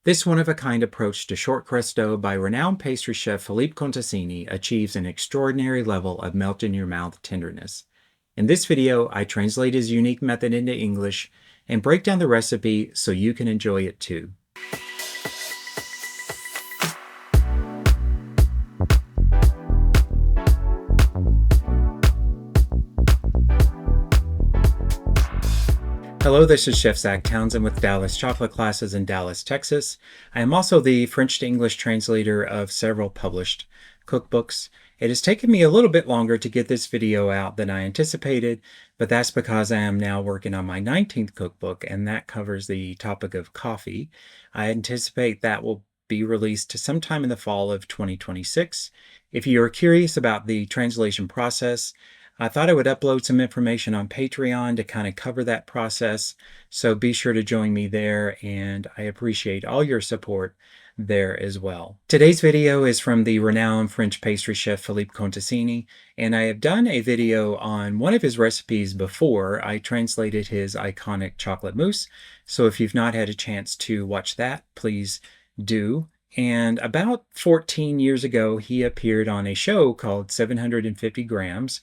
This one-of-a-kind approach to shortcrust dough by renowned pastry chef Philippe Conticini achieves an extraordinary level of melt-in-your-mouth tenderness. In this video, I translate his unique method into English and break down the recipe so you can enjoy it too. Hello, this is Chef Zach Townsend with Dallas Chocolate Classes in Dallas, Texas. I am also the French to English translator of several published cookbooks. It has taken me a little bit longer to get this video out than I anticipated, but that's because I am now working on my 19th cookbook, and that covers the topic of coffee. I anticipate that will be released sometime in the fall of 2026. If you are curious about the translation process, I thought I would upload some information on Patreon to kind of cover that process, so be sure to join me there, and I appreciate all your support there as well. Today's video is from the renowned French pastry chef Philippe Conticini, and I have done a video on one of his recipes before. I translated his iconic chocolate mousse, so if you've not had a chance to watch that, please do. And about 14 years ago, he appeared on a show called 750 Grams.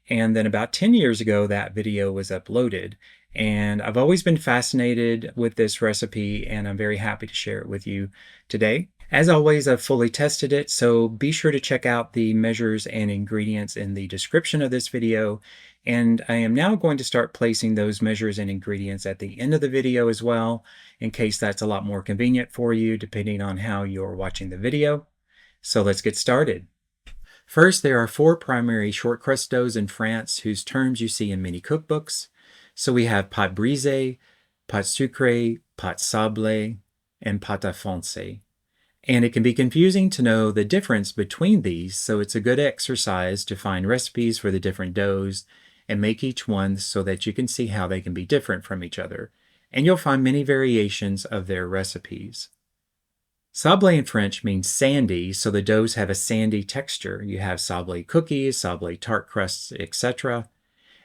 And then about 10 years ago, that video was uploaded. And I've always been fascinated with this recipe, and I'm very happy to share it with you today. As always, I've fully tested it, so be sure to check out the measures and ingredients in the description of this video. And I am now going to start placing those measures and ingredients at the end of the video as well, in case that's a lot more convenient for you, depending on how you're watching the video. So let's get started. First, there are 4 primary shortcrust doughs in France whose terms you see in many cookbooks. So we have pâte brisée, pâte sucrée, pâte sablée, and pâte foncée. And it can be confusing to know the difference between these, so it's a good exercise to find recipes for the different doughs and make each one so that you can see how they can be different from each other. And you'll find many variations of their recipes. Sablé in French means sandy, so the doughs have a sandy texture. You have sablé cookies, sablé tart crusts, etc.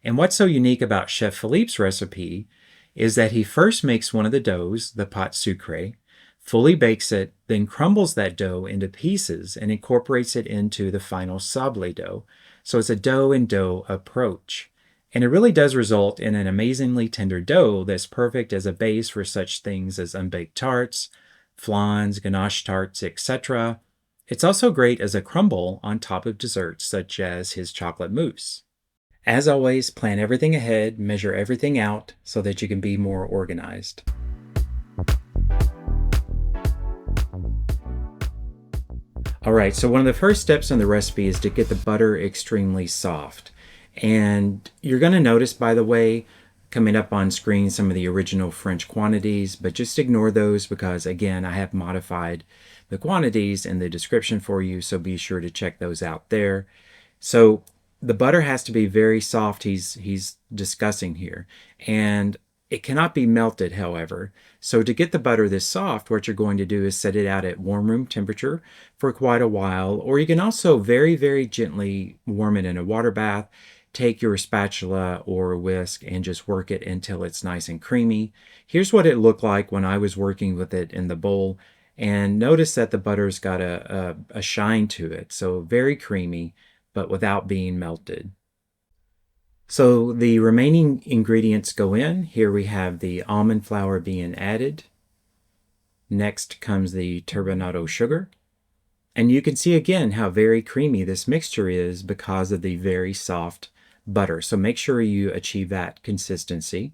And what's so unique about Chef Philippe's recipe is that he first makes one of the doughs, the pâte sucrée, fully bakes it, then crumbles that dough into pieces and incorporates it into the final sablé dough. So it's a dough-in-dough approach. And it really does result in an amazingly tender dough that's perfect as a base for such things as unbaked tarts, flans, ganache tarts, etc. It's also great as a crumble on top of desserts such as his chocolate mousse. As always, plan everything ahead, measure everything out so that you can be more organized. Alright, so one of the first steps in the recipe is to get the butter extremely soft. And you're going to notice, by the way, coming up on screen some of the original French quantities, but just ignore those because, again, I have modified the quantities in the description for you, so be sure to check those out there. So the butter has to be very soft, he's discussing here, and it cannot be melted, however. So to get the butter this soft, what you're going to do is set it out at warm room temperature for quite a while, or you can also very, very gently warm it in a water bath. Take your spatula or whisk and just work it until it's nice and creamy. Here's what it looked like when I was working with it in the bowl. And notice that the butter's got a shine to it. So very creamy, but without being melted. So the remaining ingredients go in. Here we have the almond flour being added. Next comes the turbinado sugar. And you can see again how very creamy this mixture is because of the very soft butter. So make sure you achieve that consistency.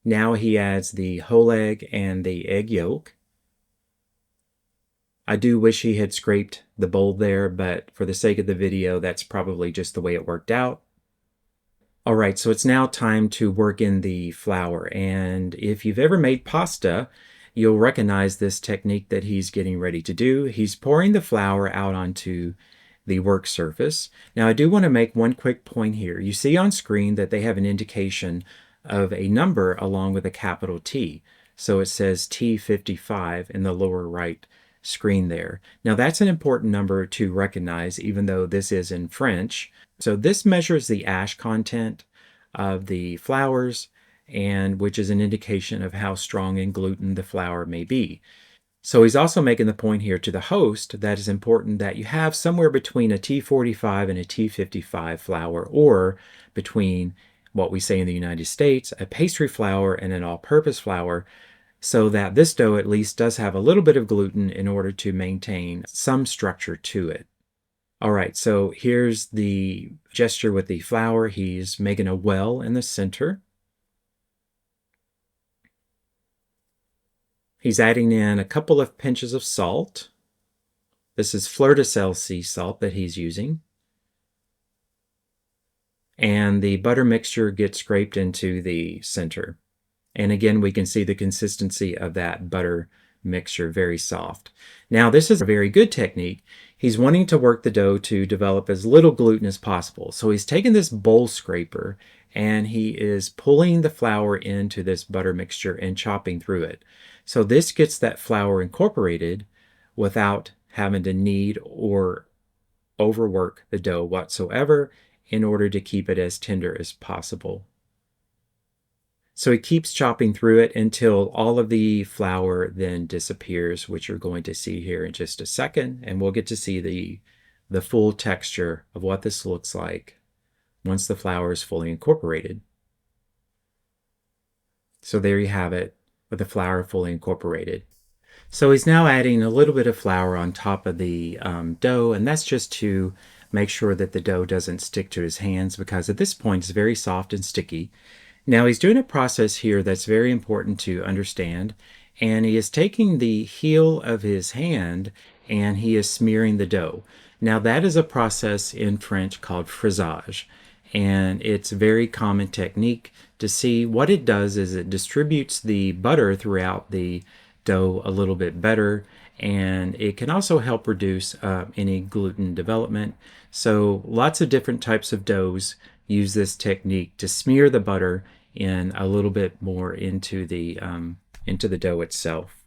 Now he adds the whole egg and the egg yolk. I do wish he had scraped the bowl there, but for the sake of the video, that's probably just the way it worked out. All right, so it's now time to work in the flour. And if you've ever made pasta, you'll recognize this technique that he's getting ready to do. He's pouring the flour out onto the work surface. Now I do want to make one quick point here. You see on screen that they have an indication of a number along with a capital T. So it says T55 in the lower right screen there. Now that's an important number to recognize, even though this is in French. So this measures the ash content of the flours, and which is an indication of how strong in gluten the flour may be. So he's also making the point here to the host that it's important that you have somewhere between a T45 and a T55 flour, or between what we say in the United States, a pastry flour and an all-purpose flour, so that this dough at least does have a little bit of gluten in order to maintain some structure to it. All right, so here's the gesture with the flour. He's making a well in the center. He's adding in a couple of pinches of salt. This is fleur de sel sea salt that he's using. And the butter mixture gets scraped into the center. And again, we can see the consistency of that butter mixture, very soft. Now, this is a very good technique. He's wanting to work the dough to develop as little gluten as possible. So he's taken this bowl scraper and he is pulling the flour into this butter mixture and chopping through it. So this gets that flour incorporated without having to knead or overwork the dough whatsoever in order to keep it as tender as possible. So he keeps chopping through it until all of the flour then disappears, which you're going to see here in just a second. And we'll get to see the full texture of what this looks like once the flour is fully incorporated. So there you have it, with the flour fully incorporated. So he's now adding a little bit of flour on top of the dough, and that's just to make sure that the dough doesn't stick to his hands, because at this point it's very soft and sticky. Now he's doing a process here that's very important to understand, and he is taking the heel of his hand and he is smearing the dough. Now that is a process in French called fraisage, and it's a very common technique to see. What it does is it distributes the butter throughout the dough a little bit better, and it can also help reduce any gluten development. So lots of different types of doughs use this technique to smear the butter in a little bit more into the dough itself.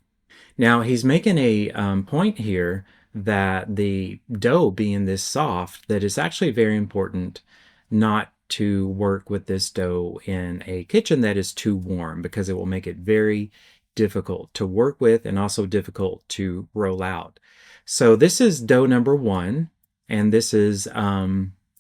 Now he's making a point here that the dough being this soft, that it's actually very important not to work with this dough in a kitchen that is too warm, because it will make it very difficult to work with and also difficult to roll out. So this is dough number 1, and this is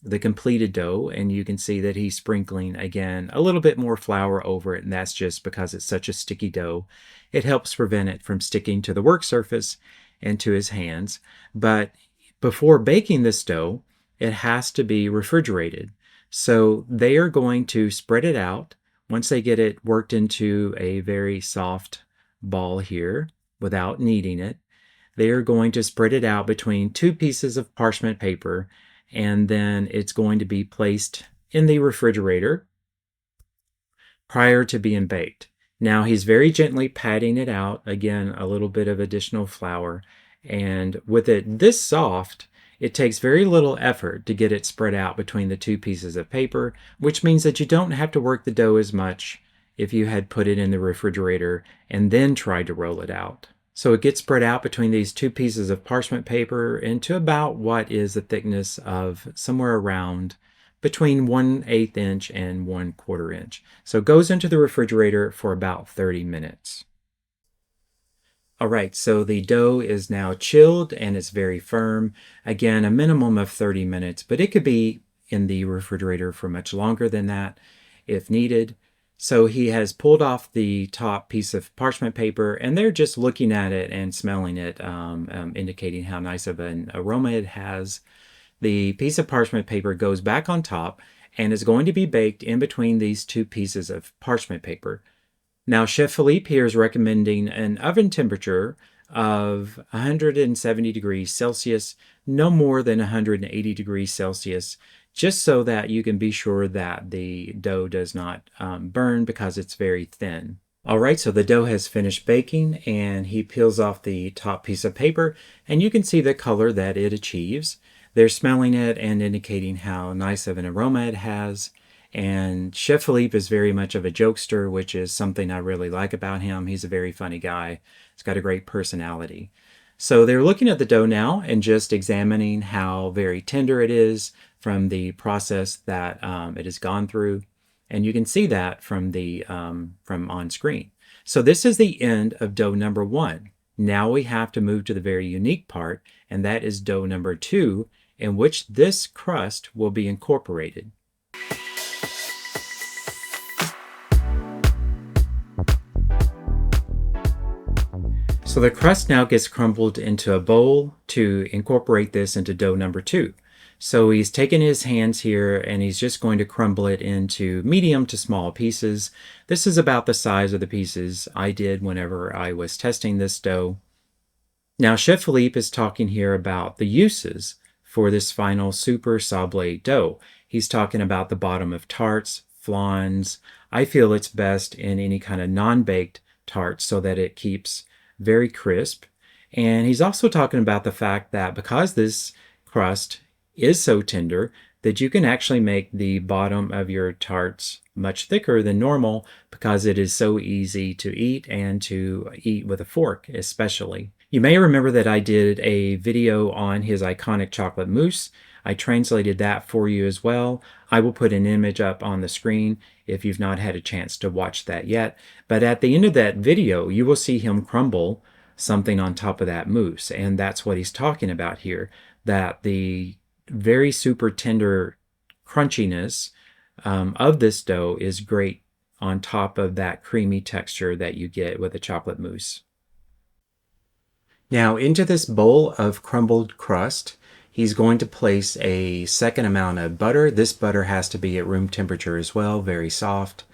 the completed dough, and you can see that he's sprinkling again a little bit more flour over it, and that's just because it's such a sticky dough. It helps prevent it from sticking to the work surface and to his hands. But before baking this dough, it has to be refrigerated. So they are going to spread it out once they get it worked into a very soft ball here without kneading it. They are going to spread it out between 2 pieces of parchment paper, and then it's going to be placed in the refrigerator prior to being baked. Now he's very gently patting it out, again a little bit of additional flour, and with it this soft, it takes very little effort to get it spread out between the 2 pieces of paper, which means that you don't have to work the dough as much if you had put it in the refrigerator and then tried to roll it out. So it gets spread out between these 2 pieces of parchment paper into about what is the thickness of somewhere around between 1/8 inch and 1/4 inch. So it goes into the refrigerator for about 30 minutes. All right, so the dough is now chilled and it's very firm. Again, a minimum of 30 minutes, but it could be in the refrigerator for much longer than that if needed. So he has pulled off the top piece of parchment paper, and they're just looking at it and smelling it, indicating how nice of an aroma it has. The piece of parchment paper goes back on top and is going to be baked in between these 2 pieces of parchment paper. Now, Chef Philippe here is recommending an oven temperature of 170 degrees Celsius, no more than 180 degrees Celsius, just so that you can be sure that the dough does not burn because it's very thin. All right, so the dough has finished baking, and he peels off the top piece of paper, and you can see the color that it achieves. They're smelling it and indicating how nice of an aroma it has. And Chef Philippe is very much of a jokester, which is something I really like about him. He's a very funny guy. He's got a great personality. So they're looking at the dough now and just examining how very tender it is from the process that it has gone through. And you can see that from the from on screen. So this is the end of dough number 1. Now we have to move to the very unique part, and that is dough number 2, in which this crust will be incorporated. So the crust now gets crumbled into a bowl to incorporate this into dough number 2. So he's taken his hands here and he's just going to crumble it into medium to small pieces. This is about the size of the pieces I did whenever I was testing this dough. Now Chef Philippe is talking here about the uses for this final super sablé dough. He's talking about the bottom of tarts, flans. I feel it's best in any kind of non-baked tarts so that it keeps very crisp. And he's also talking about the fact that because this crust is so tender that you can actually make the bottom of your tarts much thicker than normal because it is so easy to eat and to eat with a fork especially. You may remember that I did a video on his iconic chocolate mousse. I translated that for you as well. I will put an image up on the screen if you've not had a chance to watch that yet. But at the end of that video, you will see him crumble something on top of that mousse. And that's what he's talking about here, that the very super tender crunchiness of this dough is great on top of that creamy texture that you get with a chocolate mousse. Now into this bowl of crumbled crust, he's going to place a second amount of butter. This butter has to be at room temperature as well, very soft.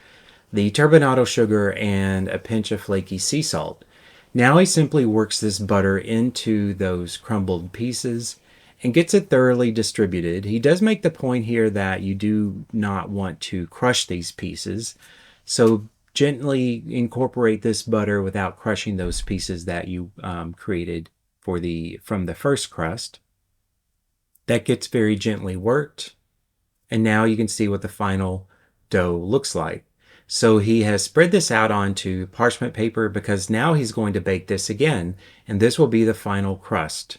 The turbinado sugar and a pinch of flaky sea salt. Now he simply works this butter into those crumbled pieces and gets it thoroughly distributed. He does make the point here that you do not want to crush these pieces, so gently incorporate this butter without crushing those pieces that you created from the first crust. That gets very gently worked, and now you can see what the final dough looks like. So he has spread this out onto parchment paper because now he's going to bake this again, and this will be the final crust.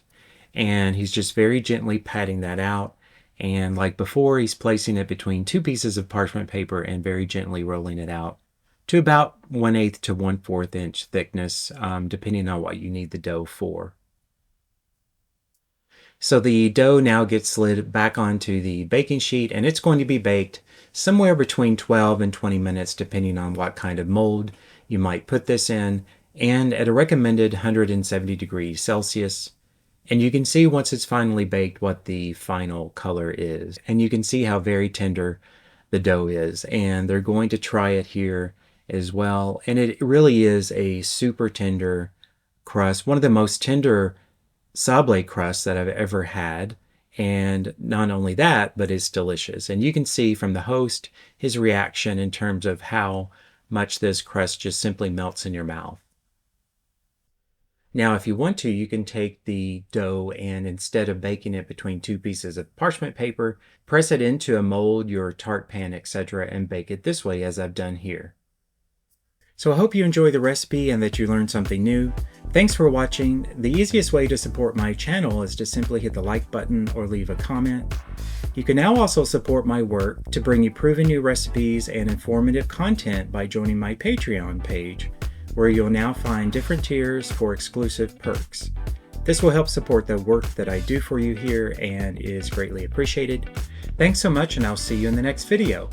And he's just very gently patting that out, and like before, he's placing it between 2 pieces of parchment paper and very gently rolling it out to about 1/8 to 1/4 inch thickness, depending on what you need the dough for. So the dough now gets slid back onto the baking sheet, and it's going to be baked somewhere between 12 and 20 minutes, depending on what kind of mold you might put this in, and at a recommended 170 degrees Celsius. And you can see once it's finally baked what the final color is. And you can see how very tender the dough is. And they're going to try it here as well. And it really is a super tender crust, one of the most tender sablé crusts that I've ever had. And not only that, but it's delicious. And you can see from the host his reaction in terms of how much this crust just simply melts in your mouth. Now, if you want to, you can take the dough and instead of baking it between 2 pieces of parchment paper, press it into a mold, your tart pan, etc., and bake it this way as I've done here. So I hope you enjoy the recipe and that you learned something new. Thanks for watching. The easiest way to support my channel is to simply hit the like button or leave a comment. You can now also support my work to bring you proven new recipes and informative content by joining my Patreon page, where you'll now find different tiers for exclusive perks. This will help support the work that I do for you here and is greatly appreciated. Thanks so much, and I'll see you in the next video.